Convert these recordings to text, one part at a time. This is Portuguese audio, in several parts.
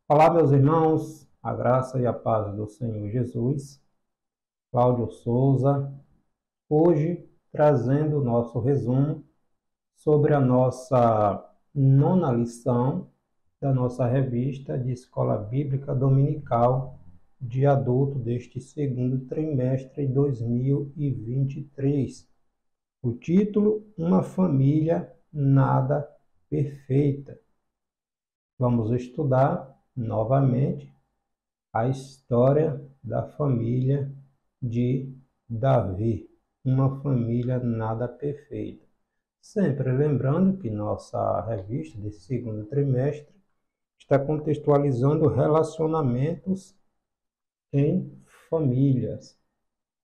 Olá, meus irmãos, a graça e a paz do Senhor Jesus. Cláudio Souza, hoje trazendo o nosso resumo sobre a nossa nona lição da nossa revista de Escola Bíblica Dominical de adulto deste segundo trimestre de 2023. O título: Uma família nada perfeita. Vamos estudar novamente a história da família de Davi, uma família nada perfeita. Sempre lembrando que nossa revista desse segundo trimestre está contextualizando relacionamentos em famílias.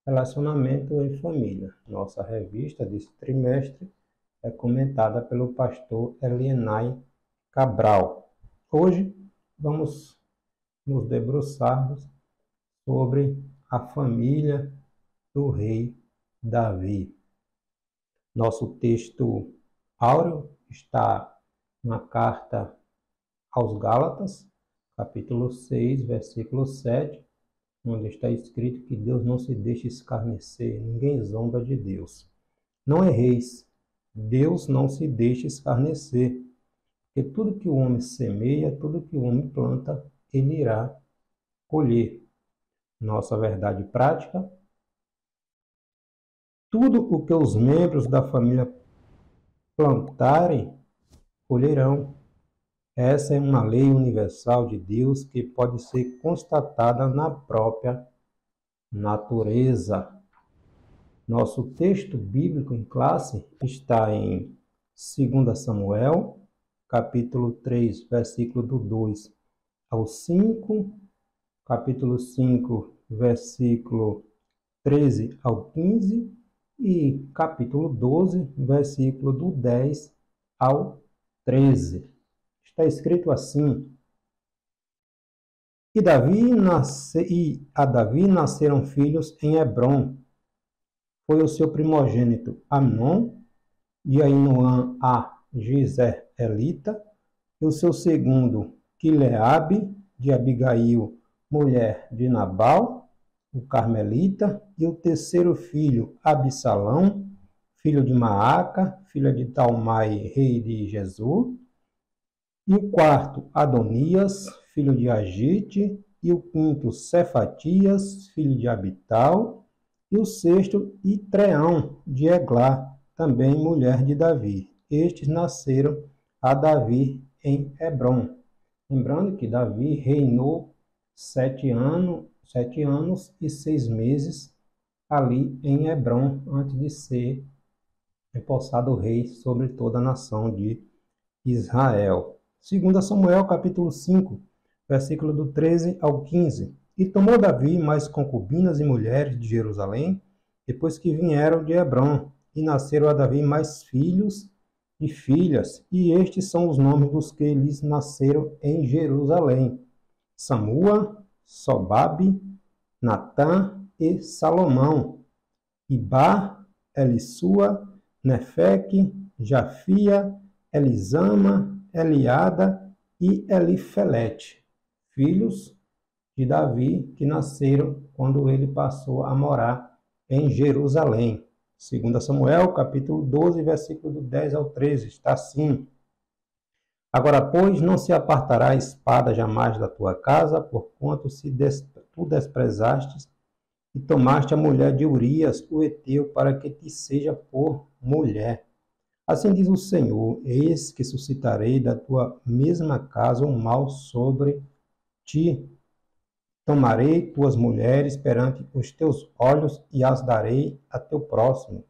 Relacionamento em família. Nossa revista desse trimestre é comentada pelo pastor Elienay Cabral. Hoje vamos nos debruçarmos sobre a família do rei Davi. Nosso texto áureo está na carta aos Gálatas, capítulo 6, versículo 7, onde está escrito que Deus não se deixa escarnecer, ninguém zomba de Deus. Não erreis, Deus não se deixa escarnecer, porque tudo que o homem semeia, tudo que o homem planta, ele irá colher. Nossa verdade prática: tudo o que os membros da família plantarem, colherão. Essa é uma lei universal de Deus que pode ser constatada na própria natureza. Nosso texto bíblico em classe está em 2 Samuel, capítulo 3, versículo do 2 ao 5, capítulo 5, versículo 13 ao 15 e capítulo 12, versículo do 10 ao 13. Está escrito assim: E a Davi nasceram filhos em Hebrom. Foi o seu primogênito Amnon, de Ainoã a Gisraelita, e o seu segundo Quileabe, de Abigail, mulher de Nabal, o carmelita, e o terceiro filho Absalão, filho de Maaca, filha de Talmai, rei de Gesur, e o quarto Adonias, filho de Agite, e o quinto Cefatias, filho de Abital, e o sexto Itreão, de Eglá, também mulher de Davi. Estes nasceram a Davi em Hebrom. Lembrando que Davi reinou 7 anos e 6 meses ali em Hebrom, antes de ser empossado rei sobre toda a nação de Israel. 2 Samuel, capítulo 5, versículo do 13 ao 15. E tomou Davi mais concubinas e mulheres de Jerusalém, depois que vieram de Hebrom, e nasceram a Davi mais filhos e filhas, e estes são os nomes dos que lhes nasceram em Jerusalém: Samua, Sobabe, Natã e Salomão, Ibá, Elissua, Nefeque, Jafia, Elisama, Eliada e Elifelete, filhos de Davi, que nasceram quando ele passou a morar em Jerusalém. 2 Samuel, capítulo 12, versículo do 10 ao 13, está assim: Agora, pois, não se apartará a espada jamais da tua casa, porquanto tu desprezastes e tomaste a mulher de Urias, o heteu, para que te seja por mulher. Assim diz o Senhor: eis que suscitarei da tua mesma casa um mal sobre ti. Tomarei tuas mulheres perante os teus olhos e as darei a teu próximo,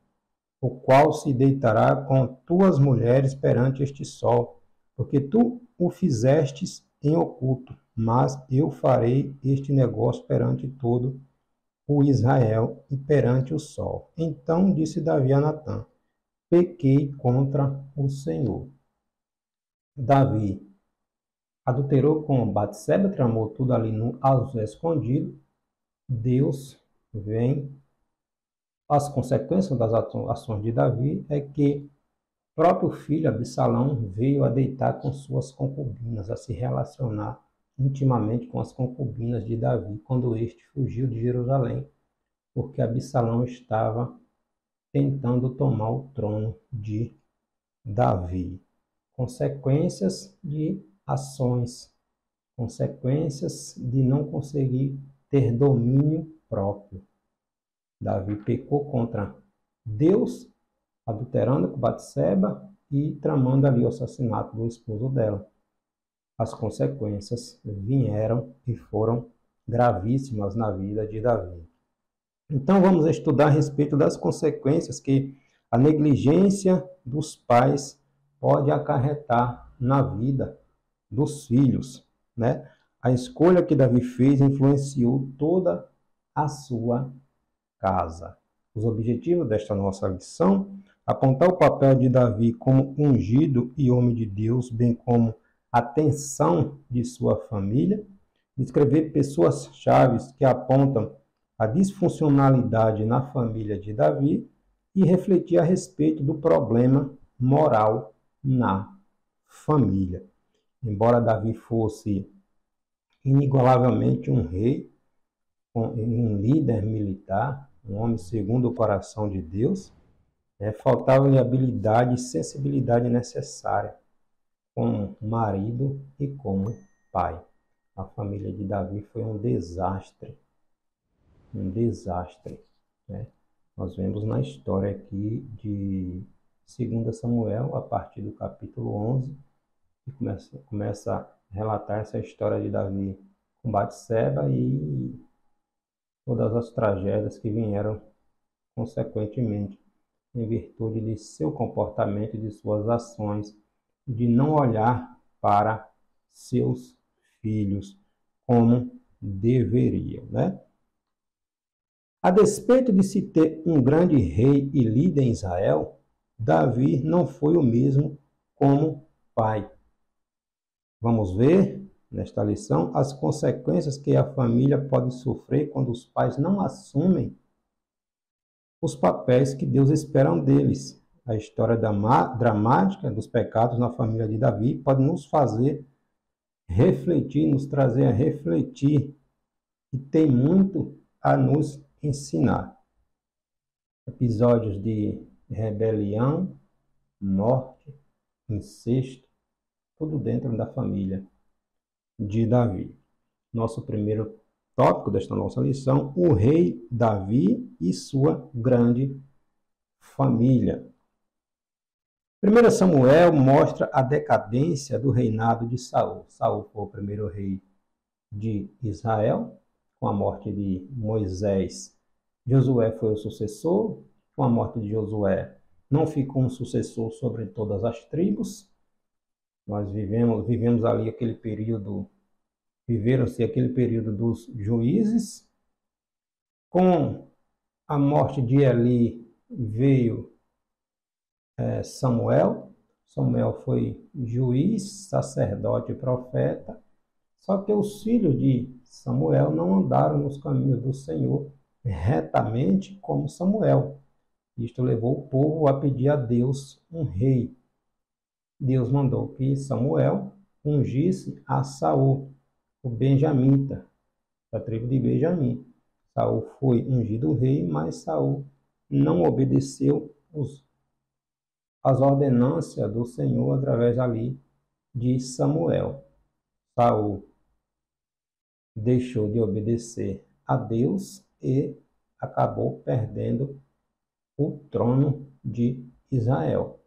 o qual se deitará com tuas mulheres perante este sol, porque tu o fizestes em oculto, mas eu farei este negócio perante todo o Israel e perante o sol. Então disse Davi a Natã: pequei contra o Senhor. Davi adulterou com Batseba, tramou tudo ali no escondido. Deus vem. As consequências das ações de Davi é que o próprio filho Absalão veio a deitar com suas concubinas, a se relacionar intimamente com as concubinas de Davi quando este fugiu de Jerusalém, porque Absalão estava tentando tomar o trono de Davi. Consequências de ações, consequências de não conseguir ter domínio próprio. Davi pecou contra Deus, adulterando com Batseba e tramando ali o assassinato do esposo dela. As consequências vieram e foram gravíssimas na vida de Davi. Então vamos estudar a respeito das consequências que a negligência dos pais pode acarretar na vida dos filhos, né? A escolha que Davi fez influenciou toda a sua casa. Os objetivos desta nossa lição: apontar o papel de Davi como ungido e homem de Deus, bem como a tensão de sua família, descrever pessoas chaves que apontam a disfuncionalidade na família de Davi e refletir a respeito do problema moral na família. Embora Davi fosse inigualavelmente um rei, um líder militar, um homem segundo o coração de Deus, faltava-lhe habilidade e sensibilidade necessária como marido e como pai. A família de Davi foi um desastre. Né? Nós vemos na história aqui de 2 Samuel, a partir do capítulo 11, que começa a relatar essa história de Davi com Batseba e todas as tragédias que vieram consequentemente em virtude de seu comportamento e de suas ações, de não olhar para seus filhos como deveriam, né? A despeito de se ter um grande rei e líder em Israel, Davi não foi o mesmo como pai. Vamos ver, nesta lição, as consequências que a família pode sofrer quando os pais não assumem os papéis que Deus espera deles. A história dramática dos pecados na família de Davi pode nos fazer refletir, nos trazer a refletir, e tem muito a nos ensinar. Episódios de rebelião, morte, incesto, tudo dentro da família de Davi. Nosso primeiro tópico desta nossa lição: o rei Davi e sua grande família. 1 Samuel mostra a decadência do reinado de Saul. Saul foi o primeiro rei de Israel. Com a morte de Moisés, Josué foi o sucessor. Com a morte de Josué, não ficou um sucessor sobre todas as tribos. Nós vivemos ali aquele período, viveram-se aquele período dos juízes. Com a morte de Eli veio Samuel. Samuel foi juiz, sacerdote e profeta. Só que os filhos de Samuel não andaram nos caminhos do Senhor retamente como Samuel. Isto levou o povo a pedir a Deus um rei. Deus mandou que Samuel ungisse a Saul, o benjamita, da tribo de Benjamim. Saul foi ungido rei, mas Saul não obedeceu as ordenâncias do Senhor através ali de Samuel. Saul deixou de obedecer a Deus e acabou perdendo o trono de Israel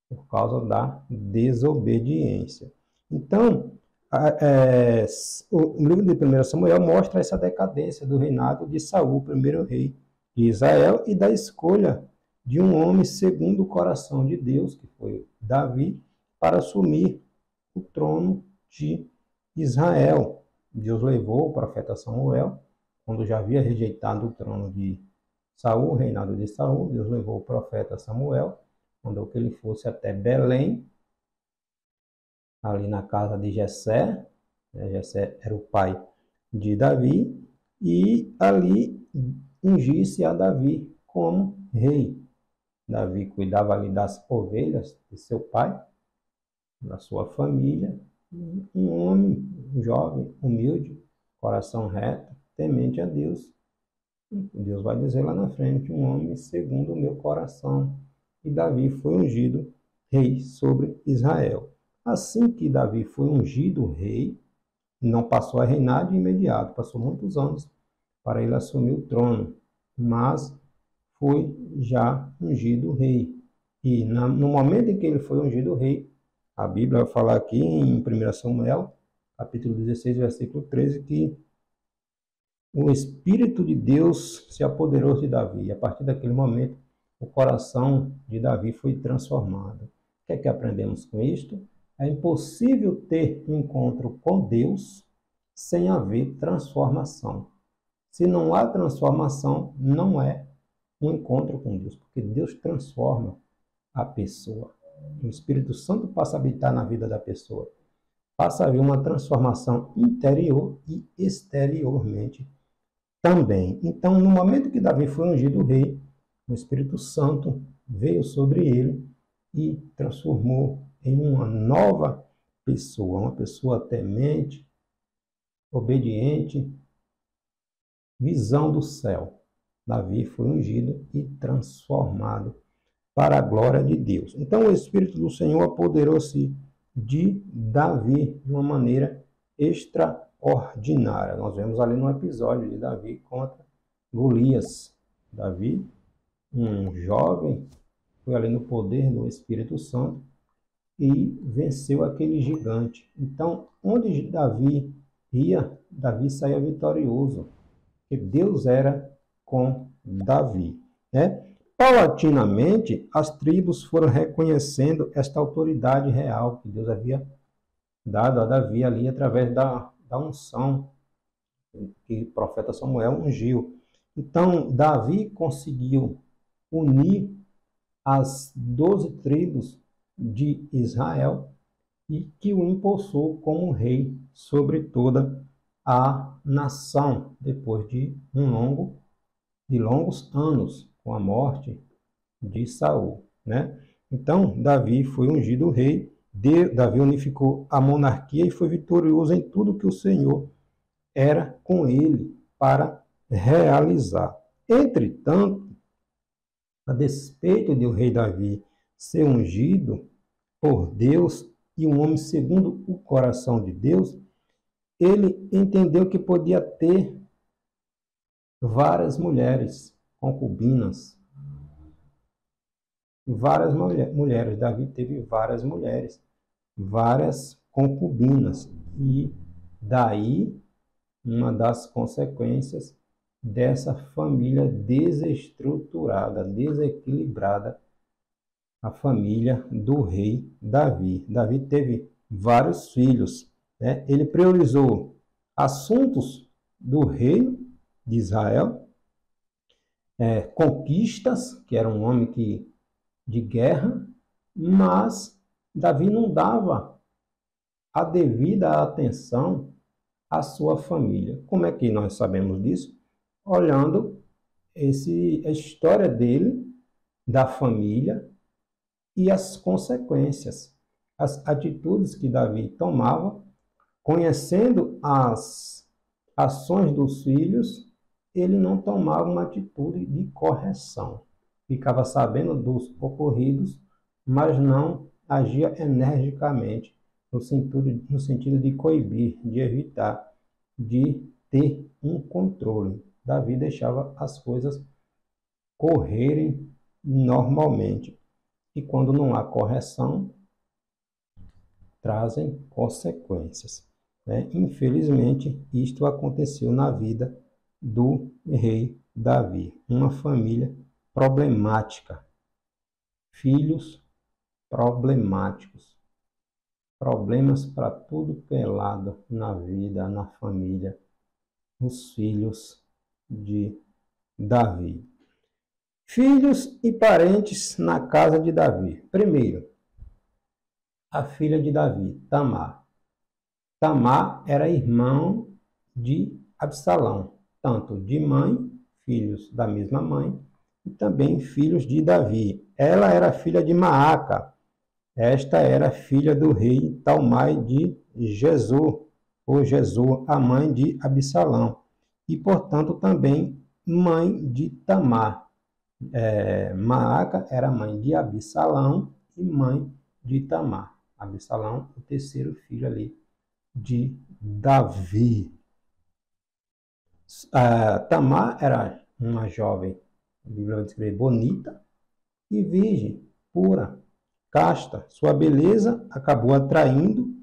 por causa da desobediência. Então, o livro de 1 Samuel mostra essa decadência do reinado de Saul, o primeiro rei de Israel, e da escolha de um homem segundo o coração de Deus, que foi Davi, para assumir o trono de Israel. Deus levou o profeta Samuel, quando já havia rejeitado o trono de Saul, o reinado de Saul. Deus levou o profeta Samuel, mandou que ele fosse até Belém, ali na casa de Jessé. Jessé era o pai de Davi, e ali ungisse a Davi como rei. Davi cuidava ali das ovelhas de seu pai, da sua família, um homem um jovem humilde, coração reto, temente a Deus. Deus vai dizer lá na frente, um homem segundo o meu coração. E Davi foi ungido rei sobre Israel. Assim que Davi foi ungido rei, não passou a reinar de imediato, passou muitos anos para ele assumir o trono, mas foi já ungido rei. E no momento em que ele foi ungido rei, a Bíblia vai falar aqui em 1 Samuel, capítulo 16, versículo 13, que o Espírito de Deus se apoderou de Davi. E a partir daquele momento, o coração de Davi foi transformado. O que é que aprendemos com isto? É impossível ter um encontro com Deus sem haver transformação. Se não há transformação, não é um encontro com Deus, porque Deus transforma a pessoa. O Espírito Santo passa a habitar na vida da pessoa. Passa a haver uma transformação interior e exteriormente também. Então, no momento que Davi foi ungido rei, o Espírito Santo veio sobre ele e transformou em uma nova pessoa, uma pessoa temente, obediente, visão do céu. Davi foi ungido e transformado para a glória de Deus. Então, o Espírito do Senhor apoderou-se de Davi de uma maneira extraordinária. Nós vemos ali no episódio de Davi contra Golias. Davi, um jovem, foi ali no poder do Espírito Santo e venceu aquele gigante. Então, onde Davi ia, Davi saía vitorioso, porque Deus era com Davi, né? Paulatinamente, as tribos foram reconhecendo esta autoridade real que Deus havia dado a Davi ali através da unção que o profeta Samuel ungiu. Então, Davi conseguiu unir as 12 tribos de Israel e que o impulsou como rei sobre toda a nação, depois de longos anos com a morte de Saul, né? Então, Davi foi ungido rei, Davi unificou a monarquia e foi vitorioso em tudo que o Senhor era com ele para realizar. Entretanto, a despeito de o rei Davi ser ungido por Deus e um homem segundo o coração de Deus, ele entendeu que podia ter várias mulheres, concubinas, várias mulheres. Davi teve várias mulheres, várias concubinas. E daí, uma das consequências dessa família desestruturada, desequilibrada, a família do rei Davi. Davi teve vários filhos, né? Ele priorizou assuntos do reino de Israel, conquistas, que era um homem de guerra, mas Davi não dava a devida atenção à sua família. Como é que nós sabemos disso? Olhando a história dele, da família e as consequências, as atitudes que Davi tomava, conhecendo as ações dos filhos, ele não tomava uma atitude de correção. Ficava sabendo dos ocorridos, mas não agia energicamente no sentido de coibir, de evitar, de ter um controle. Davi deixava as coisas correrem normalmente. E quando não há correção, trazem consequências, né? Infelizmente, isto aconteceu na vida do rei Davi. Uma família problemática, filhos problemáticos, problemas para tudo que é lado na vida, na família, os filhos de Davi. Filhos e parentes na casa de Davi. Primeiro, a filha de Davi, Tamar. Tamar era irmão de Absalão, tanto de mãe, filhos da mesma mãe, e também filhos de Davi. Ela era filha de Maaca. Esta era filha do rei Talmai de Gesur. por Jesua, a mãe de Absalão, e, portanto, também mãe de Tamar. Maaca era mãe de Absalão e mãe de Tamar. Absalão, o terceiro filho ali de Davi. Tamar era uma jovem, a Bíblia vai descrever, bonita e virgem, pura, casta. Sua beleza acabou atraindo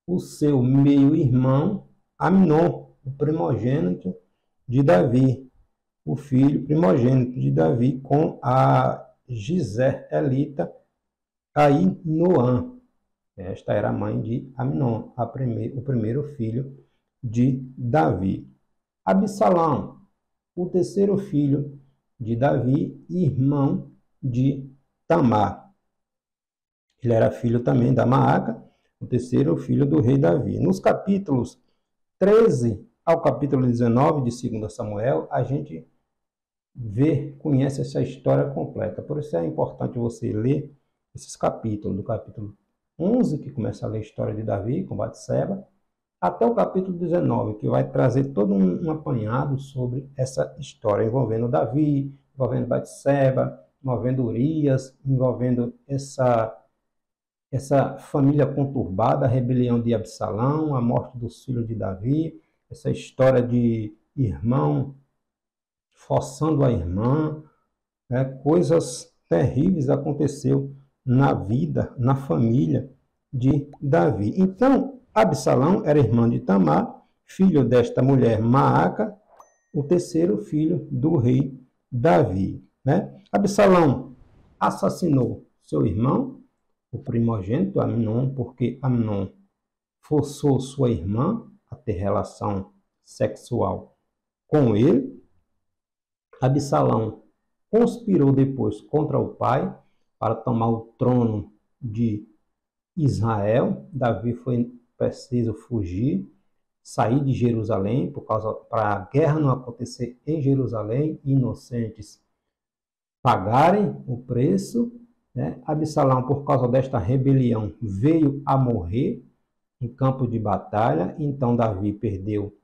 o seu meio-irmão Amnon, o primogênito de Davi, o filho primogênito de Davi, com a Gisraelita Ainoã. Esta era a mãe de Amnon, o primeiro filho de Davi. Absalão, o terceiro filho de Davi, irmão de Tamar. Ele era filho também da Maaca, o terceiro filho do rei Davi. Nos capítulos 13 ao capítulo 19 de 2 Samuel, a gente conhece essa história completa. Por isso é importante você ler esses capítulos, do capítulo 11, que começa a ler a história de Davi com Batseba, até o capítulo 19, que vai trazer todo um apanhado sobre essa história, envolvendo Davi, envolvendo Batseba, envolvendo Urias, envolvendo essa família conturbada, a rebelião de Absalão, a morte dos filhos de Davi, essa história de irmão forçando a irmã, né? Coisas terríveis aconteceu na vida, na família de Davi. Então, Absalão era irmão de Tamar, filho desta mulher Maaca, o terceiro filho do rei Davi, né? Absalão assassinou seu irmão, o primogênito Amnon, porque Amnon forçou sua irmã a ter relação sexual com ele. Absalão conspirou depois contra o pai para tomar o trono de Israel. Davi foi preciso fugir, sair de Jerusalém para a guerra não acontecer em Jerusalém, inocentes pagarem o preço, né? Absalão, por causa desta rebelião, veio a morrer em campo de batalha. Então Davi perdeu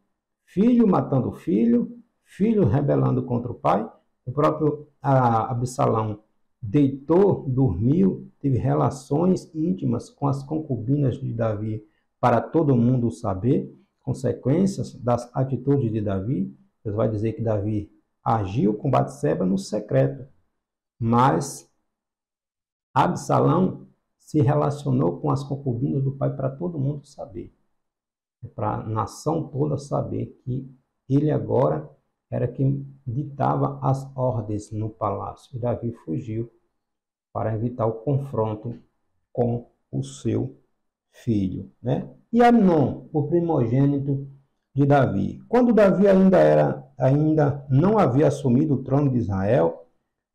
filho matando filho, filho rebelando contra o pai. O próprio Absalão deitou, dormiu, teve relações íntimas com as concubinas de Davi para todo mundo saber, consequências das atitudes de Davi. Deus vai dizer que Davi agiu com Batseba no secreto, mas Absalão se relacionou com as concubinas do pai para todo mundo saber, para a nação toda saber que ele agora era quem ditava as ordens no palácio. E Davi fugiu para evitar o confronto com o seu filho, né? E Amnon, o primogênito de Davi. Quando Davi ainda não havia assumido o trono de Israel,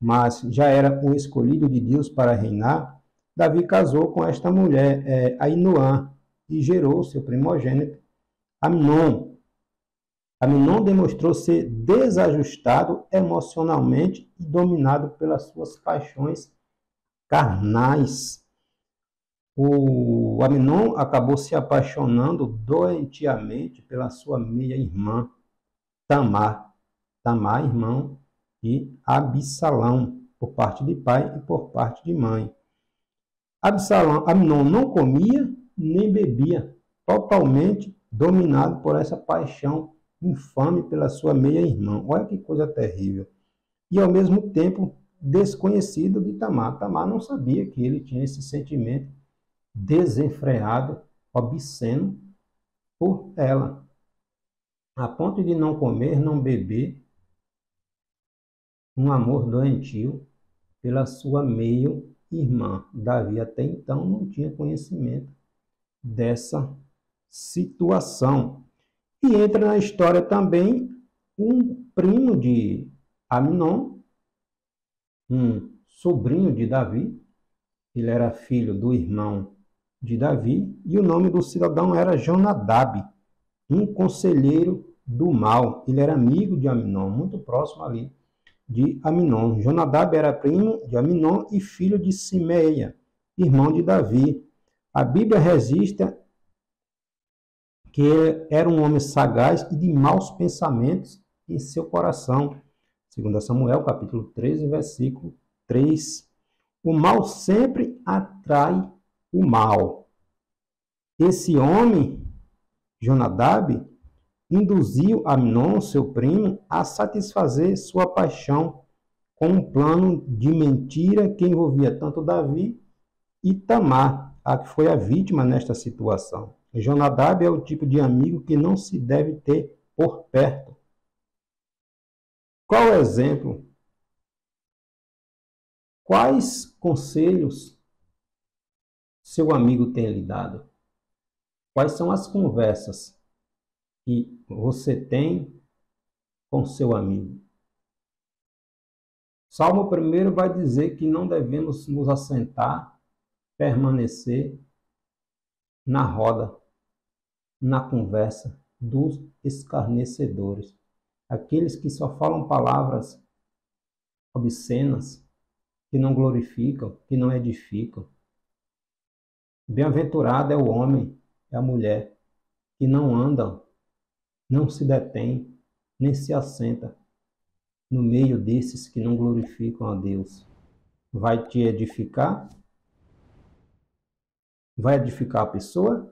mas já era o escolhido de Deus para reinar, Davi casou com esta mulher, Ainoã, e gerou seu primogênito, Amnon. Amnon demonstrou ser desajustado emocionalmente e dominado pelas suas paixões carnais. O Amnon acabou se apaixonando doentiamente pela sua meia-irmã, Tamar. Tamar, irmão de Absalão, por parte de pai e por parte de mãe. Amnon não comia nem bebia, totalmente dominado por essa paixão infame pela sua meia-irmã. Olha que coisa terrível. E, ao mesmo tempo, desconhecido de Tamar. Tamar não sabia que ele tinha esse sentimento desenfreado, obsceno por ela, a ponto de não comer, não beber, um amor doentio pela sua meio-irmã. Davi até então não tinha conhecimento dessa situação. E entra na história também um primo de Amnon, um sobrinho de Davi. Ele era filho do irmão de Davi, e o nome do cidadão era Jonadab, um conselheiro do mal. Ele era amigo de Amnon, muito próximo ali de Amnon. Jonadab era primo de Amnon e filho de Simeia, irmão de Davi. A Bíblia registra que era um homem sagaz e de maus pensamentos em seu coração. 2 Samuel, capítulo 13, versículo 3. O mal sempre atrai o mal. Esse homem, Jonadab, induziu Amnon, seu primo, a satisfazer sua paixão com um plano de mentira que envolvia tanto Davi e Tamar, a que foi a vítima nesta situação. Jonadab é o tipo de amigo que não se deve ter por perto. Qual o exemplo? Quais conselhos seu amigo tem lhe dado? Quais são as conversas que você tem com seu amigo? Salmo 1 vai dizer que não devemos nos assentar, permanecer na roda, na conversa dos escarnecedores, aqueles que só falam palavras obscenas, que não glorificam, que não edificam. Bem-aventurado é o homem, é a mulher, que não andam, não se detém, nem se assenta no meio desses que não glorificam a Deus. Vai te edificar? Vai edificar a pessoa?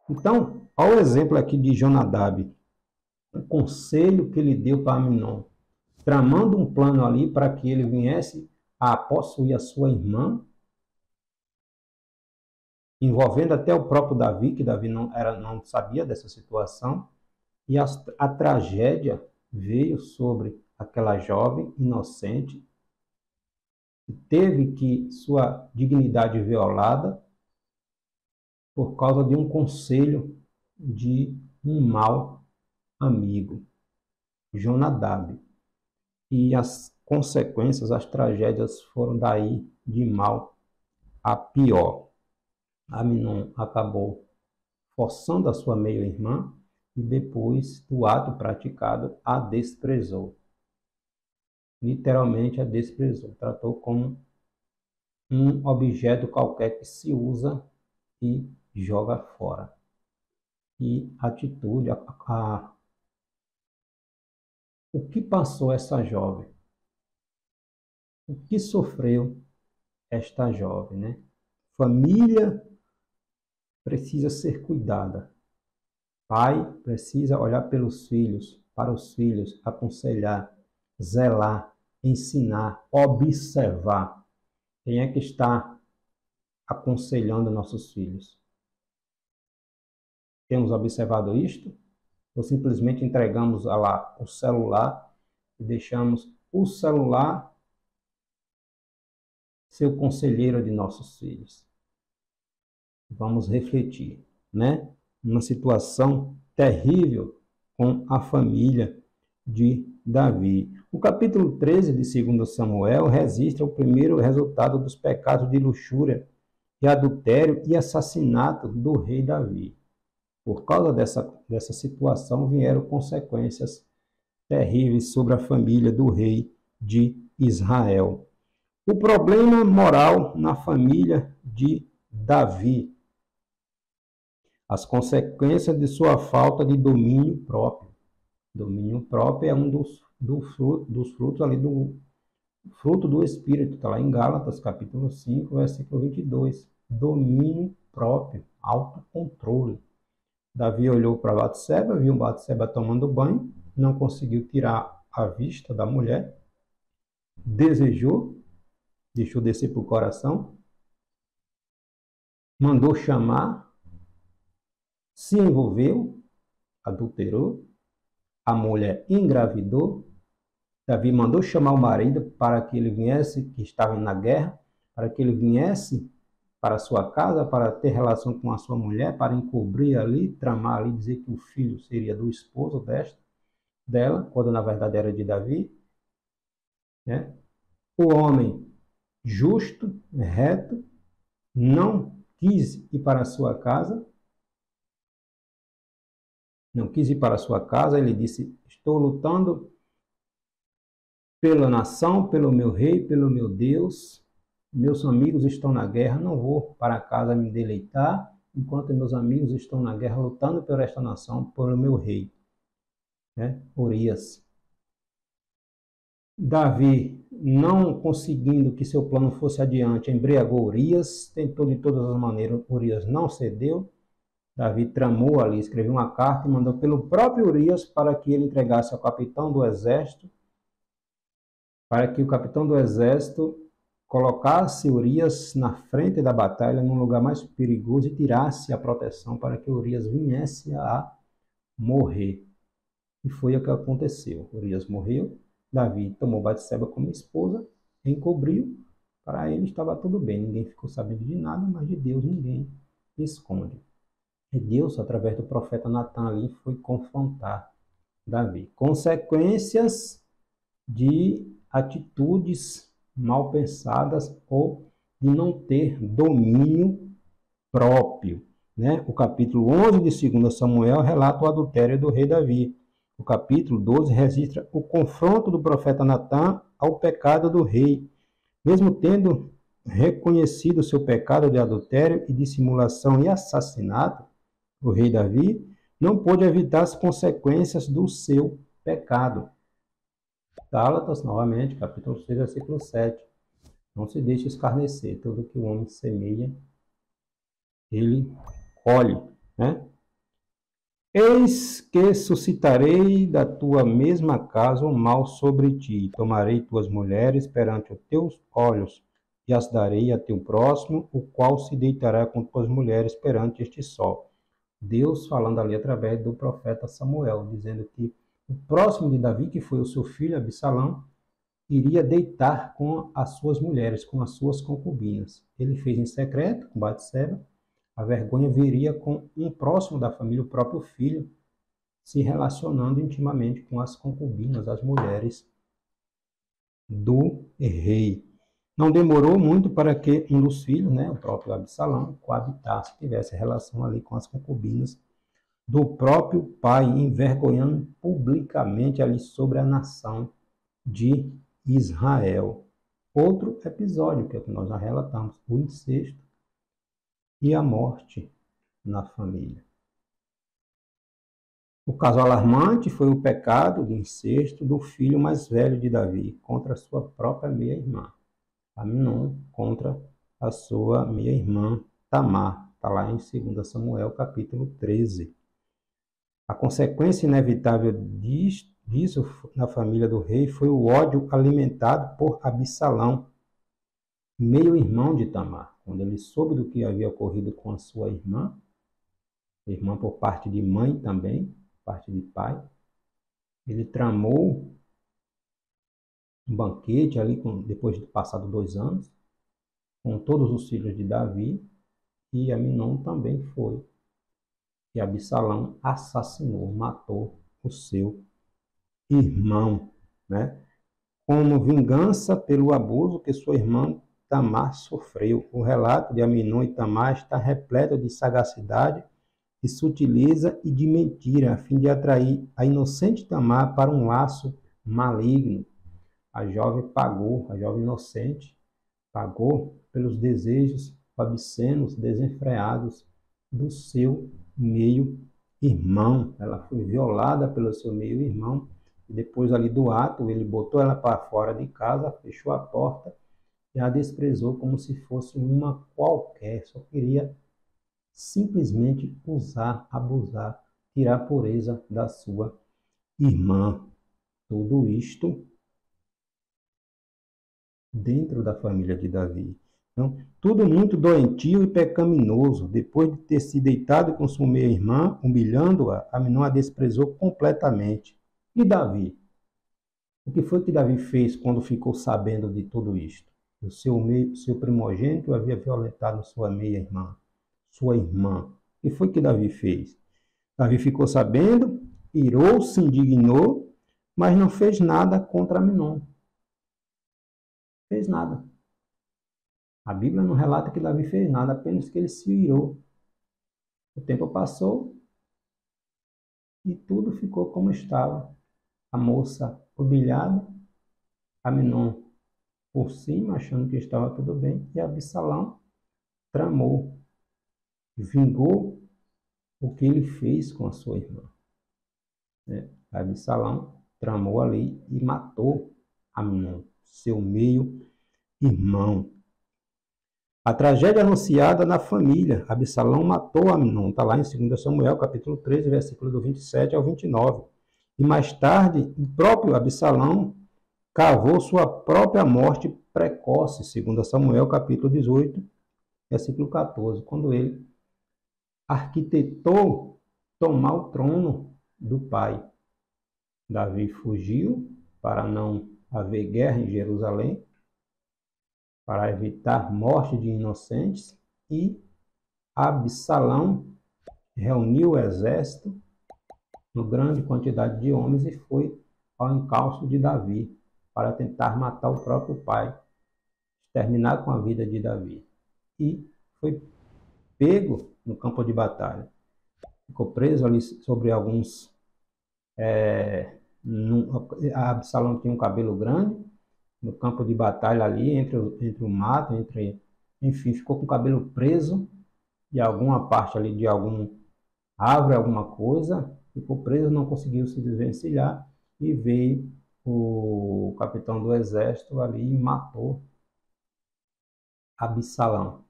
Então, olha o exemplo aqui de Jonadab, o conselho que ele deu para Amnon, tramando um plano ali para que ele viesse a possuir a sua irmã, envolvendo até o próprio Davi, que Davi não sabia dessa situação, e a tragédia veio sobre aquela jovem inocente, que teve que sua dignidade violada por causa de um conselho de um mau amigo, Jonadab. E as consequências, as tragédias foram daí de mal a pior. Amnon acabou forçando a sua meia-irmã e depois do ato praticado a desprezou. Literalmente a desprezou. Tratou como um objeto qualquer que se usa e joga fora. E atitude, o que passou essa jovem? O que sofreu esta jovem, né? Família precisa ser cuidada. Pai precisa olhar pelos filhos, para os filhos, aconselhar, zelar, ensinar, observar. Quem é que está aconselhando nossos filhos? Temos observado isto? Ou simplesmente entregamos lá o celular e deixamos o celular ser o conselheiro de nossos filhos? Vamos refletir, né? Uma situação terrível com a família de Davi. O capítulo 13 de 2 Samuel registra o primeiro resultado dos pecados de luxúria, de adultério e assassinato do rei Davi. Por causa dessa situação vieram consequências terríveis sobre a família do rei de Israel. O problema moral na família de Davi. As consequências de sua falta de domínio próprio. Domínio próprio é um dos frutos ali do fruto do Espírito. Está lá em Gálatas, capítulo 5, versículo 22. Domínio próprio, autocontrole. Davi olhou para Batseba, viu Batseba tomando banho, não conseguiu tirar a vista da mulher, desejou, deixou descer para o coração, mandou chamar, se envolveu, adulterou, a mulher engravidou, Davi mandou chamar o marido para que ele viesse, que estava na guerra, para que ele viesse para a sua casa, para ter relação com a sua mulher, para encobrir ali, tramar ali, dizer que o filho seria do esposo dela, quando na verdade era de Davi. Né? O homem justo, reto, não quis ir para a sua casa, ele disse, estou lutando pela nação, pelo meu rei, pelo meu Deus, meus amigos estão na guerra, não vou para casa me deleitar, enquanto meus amigos estão na guerra lutando por esta nação, por meu rei, né? Urias. Davi, não conseguindo que seu plano fosse adiante, embriagou Urias, tentou de todas as maneiras, Urias não cedeu. Davi tramou ali, escreveu uma carta e mandou pelo próprio Urias para que ele entregasse ao capitão do exército, para que o capitão do exército colocasse Urias na frente da batalha, num lugar mais perigoso, e tirasse a proteção para que Urias viesse a morrer. E foi o que aconteceu. Urias morreu, Davi tomou Batseba como esposa, encobriu, para ele estava tudo bem, ninguém ficou sabendo de nada, mas de Deus ninguém esconde. E Deus, através do profeta Natan ali, foi confrontar Davi. Consequências de atitudes mal pensadas ou de não ter domínio próprio, né? O capítulo 11 de 2 Samuel relata o adultério do rei Davi. O capítulo 12 registra o confronto do profeta Natan ao pecado do rei. Mesmo tendo reconhecido seu pecado de adultério e dissimulação e assassinato, o rei Davi não pôde evitar as consequências do seu pecado. Gálatas, novamente, capítulo 6, versículo 7. Não se deixe escarnecer, tudo que o homem semeia, ele colhe, né? Eis que suscitarei da tua mesma casa o mal sobre ti, tomarei tuas mulheres perante os teus olhos, e as darei a teu próximo, o qual se deitará com tuas mulheres perante este sol. Deus falando ali através do profeta Samuel, dizendo que o próximo de Davi, que foi o seu filho Absalão, iria deitar com as suas mulheres, com as suas concubinas. Ele fez em secreto com Batseba. A vergonha viria com um próximo da família, o próprio filho, se relacionando intimamente com as concubinas, as mulheres do rei. Não demorou muito para que um dos filhos, né, o próprio Absalão, coabitasse, tivesse relação ali com as concubinas do próprio pai, envergonhando publicamente ali sobre a nação de Israel. Outro episódio que nós já relatamos, o incesto e a morte na família. O caso alarmante foi o pecado de incesto do filho mais velho de Davi contra a sua própria meia-irmã, Aminon contra a sua meia-irmã Tamar. Está lá em 2 Samuel, capítulo 13. A consequência inevitável disso na família do rei foi o ódio alimentado por Absalão, meio-irmão de Tamar. Quando ele soube do que havia ocorrido com a sua irmã por parte de mãe também, parte de pai, ele tramou um banquete ali, depois de passado 2 anos, com todos os filhos de Davi, e Aminon também foi. E Absalão assassinou, matou o seu irmão, né? Como vingança pelo abuso que sua irmã Tamar sofreu. O relato de Aminon e Tamar está repleto de sagacidade, de sutileza e de mentira, a fim de atrair a inocente Tamar para um laço maligno. A jovem inocente, pagou pelos desejos obscenos, desenfreados do seu meio-irmão. Ela foi violada pelo seu meio-irmão, e depois ali do ato, ele botou ela para fora de casa, fechou a porta e a desprezou como se fosse uma qualquer, só queria simplesmente usar, abusar, tirar a pureza da sua irmã. Tudo isto dentro da família de Davi. Então, tudo muito doentio e pecaminoso. Depois de ter se deitado com sua meia-irmã, humilhando-a, Aminon a desprezou completamente. E Davi? O que foi que Davi fez quando ficou sabendo de tudo isto? O seu primogênito havia violentado sua meia-irmã, sua irmã. O que foi que Davi fez? Davi ficou sabendo, irou-se, indignou, mas não fez nada contra Aminon. Fez nada. A Bíblia não relata que Davi fez nada, apenas que ele se irou. O tempo passou e tudo ficou como estava. A moça humilhada, Aminon por cima, achando que estava tudo bem, e Absalão tramou vingou o que ele fez com a sua irmã. Absalão tramou ali e matou Amnon, seu meio-irmão. A tragédia anunciada na família. Absalão matou Amnon. Está lá em 2 Samuel, capítulo 13, versículo do 27 ao 29. E mais tarde, o próprio Absalão cavou sua própria morte precoce, 2 Samuel, capítulo 18, versículo 14, quando ele arquitetou tomar o trono do pai. Davi fugiu para não haver guerra em Jerusalém, para evitar morte de inocentes, e Absalão reuniu o exército, uma grande quantidade de homens, e foi ao encalço de Davi, para tentar matar o próprio pai, terminar com a vida de Davi. E foi pego no campo de batalha. Ficou preso ali sobre alguns... Absalão tinha um cabelo grande, no campo de batalha ali, entre o mato, enfim, ficou com o cabelo preso de alguma parte ali, de alguma árvore, alguma coisa, ficou preso, não conseguiu se desvencilhar, e veio o capitão do exército ali e matou Absalão.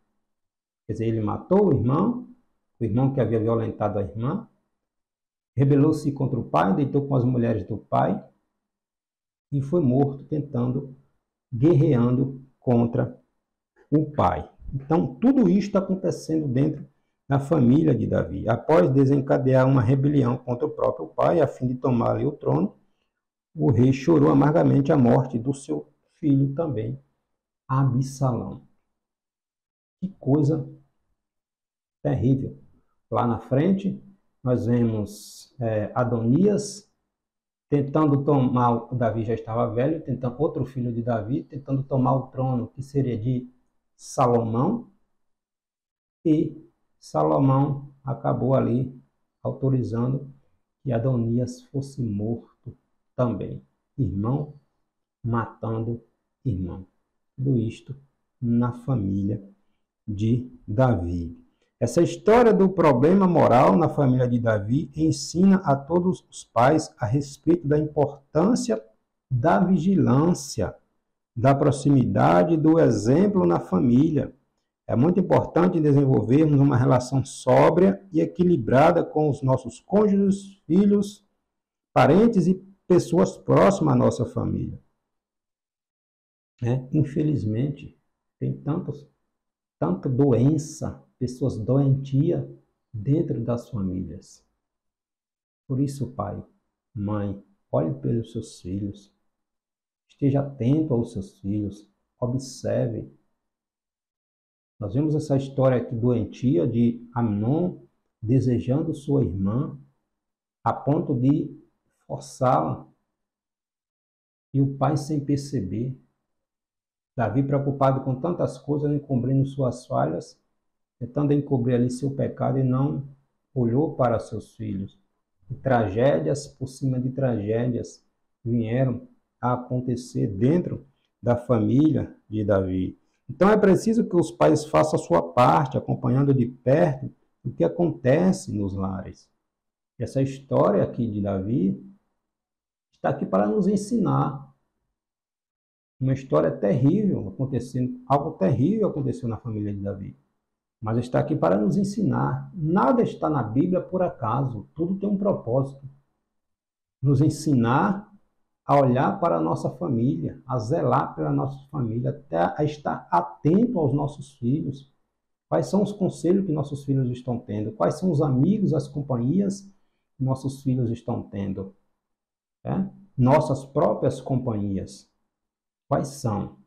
Quer dizer, ele matou o irmão que havia violentado a irmã, rebelou-se contra o pai, deitou com as mulheres do pai e foi morto guerreando contra o pai. Então, tudo isso está acontecendo dentro da família de Davi. Após desencadear uma rebelião contra o próprio pai, a fim de tomar ali o trono, o rei chorou amargamente a morte do seu filho também, Absalão. Que coisa terrível. Lá na frente, nós vemos Adonias tentando tomar, Davi já estava velho, tentando, outro filho de Davi, tentando tomar o trono que seria de Salomão, e Salomão acabou ali autorizando que Adonias fosse morto também. Irmão matando irmão. Tudo isto na família de Davi. Essa história do problema moral na família de Davi ensina a todos os pais a respeito da importância da vigilância, da proximidade, do exemplo na família. É muito importante desenvolvermos uma relação sóbria e equilibrada com os nossos cônjuges, filhos, parentes e pessoas próximas à nossa família. Infelizmente, tem tanta doença, pessoas doentias dentro das famílias. Por isso, pai, mãe, olhe pelos seus filhos, esteja atento aos seus filhos, observe. Nós vemos essa história aqui doentia de Amnon desejando sua irmã a ponto de forçá-la, e o pai sem perceber. Davi, preocupado com tantas coisas, encobrindo suas falhas, tentando encobrir ali seu pecado, e não olhou para seus filhos. E tragédias por cima de tragédias vieram a acontecer dentro da família de Davi. Então é preciso que os pais façam a sua parte, acompanhando de perto o que acontece nos lares. E essa história aqui de Davi está aqui para nos ensinar. Uma história terrível acontecendo, algo terrível aconteceu na família de Davi. Mas está aqui para nos ensinar. Nada está na Bíblia por acaso. Tudo tem um propósito. Nos ensinar a olhar para a nossa família, a zelar pela nossa família, até a estar atento aos nossos filhos. Quais são os conselhos que nossos filhos estão tendo? Quais são os amigos, as companhias que nossos filhos estão tendo? Nossas próprias companhias. Quais são?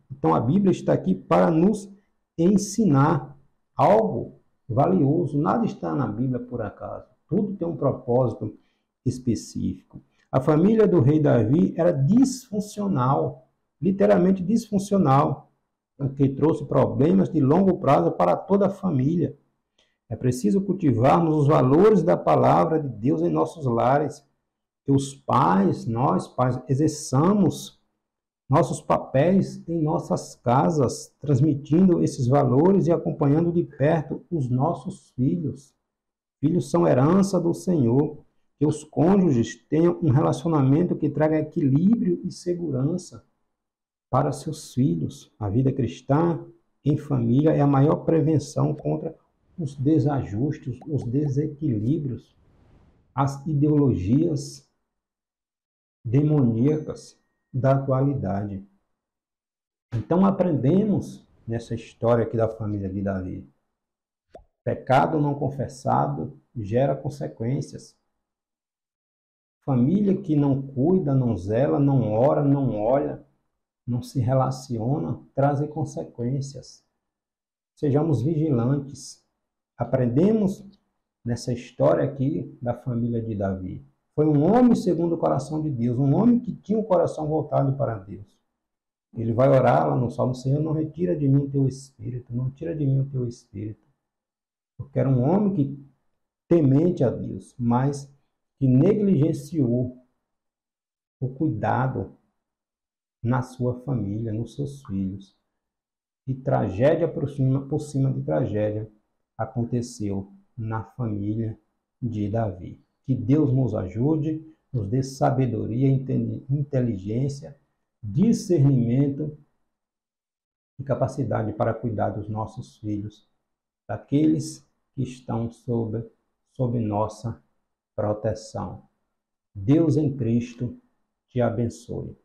Então a Bíblia está aqui para nos ensinar algo valioso. Nada está na Bíblia por acaso. Tudo tem um propósito específico. A família do rei Davi era disfuncional, literalmente disfuncional, o que trouxe problemas de longo prazo para toda a família. É preciso cultivarmos os valores da palavra de Deus em nossos lares, que os pais, nós pais, exerçamos nossos papéis em nossas casas, transmitindo esses valores e acompanhando de perto os nossos filhos. Filhos são herança do Senhor. Que os cônjuges tenham um relacionamento que traga equilíbrio e segurança para seus filhos. A vida cristã em família é a maior prevenção contra os desajustes, os desequilíbrios, as ideologias demoníacas da atualidade. Então aprendemos nessa história aqui da família de Davi. Pecado não confessado gera consequências. Família que não cuida, não zela, não ora, não olha, não se relaciona, trazem consequências. Sejamos vigilantes. Aprendemos nessa história aqui da família de Davi. Foi um homem segundo o coração de Deus, um homem que tinha o coração voltado para Deus. Ele vai orar lá no Salmo: Senhor, não retira de mim o teu espírito, não tira de mim o teu espírito. Eu quero um homem que temente a Deus, mas que negligenciou o cuidado na sua família, nos seus filhos. E tragédia por cima de tragédia aconteceu na família de Davi. Que Deus nos ajude, nos dê sabedoria, inteligência, discernimento e capacidade para cuidar dos nossos filhos, daqueles que estão sob nossa proteção. Deus em Cristo te abençoe.